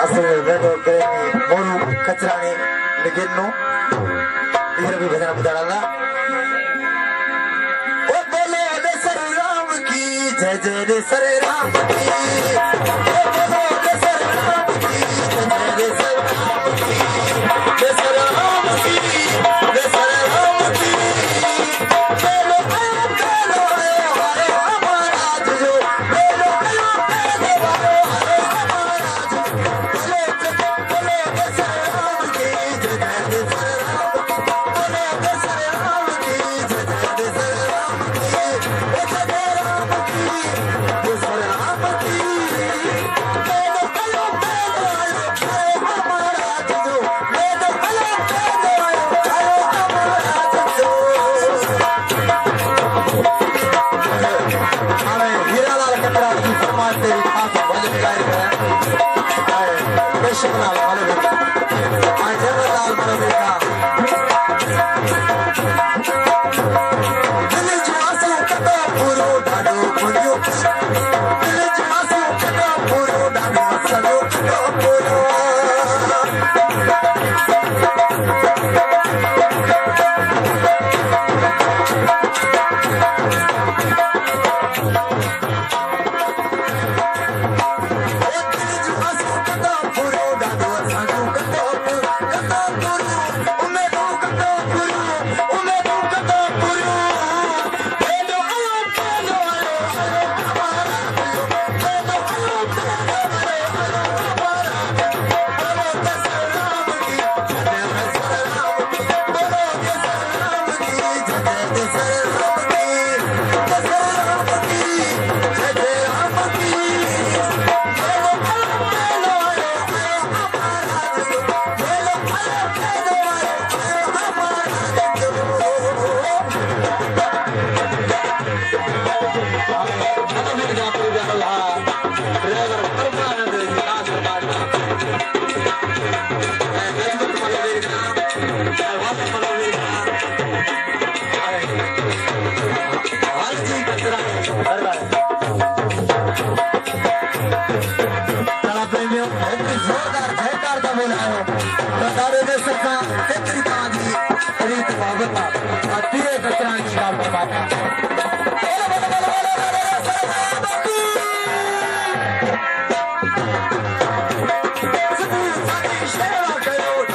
असुर वेदो प्रेमी मोरू कचराणी निगिन्नु इधर भी भजन बुधाड़ा ओ बोलो रे सर राम की जय जय रे सर राम की ओ बोलो रे सर राम की जय जय रे सर राम की रे सर राम की रे सर राम की बोलो बोलो हरे हमारा जो बोलो बोलो हरे हमारा जो बोलो बोलो रे सर राम की जय जय रे सर राम की बोलो रे सर राम की जय जय रे सर राम की ओ जय राम की रे सर राम की बोलो बोलो हरे हमारा जो बोलो बोलो हरे हमारा जो हमें हीरालाल कटरा की फरमान तेरी खास भजन गायक है पेशकलाल मलबे आज जगलाल मलबे का दिल जुआसो कटा पूरो डाडो पुरियो दिल जुआसो कटा पूरो डाडो सलो कटा पूरो सेवा करो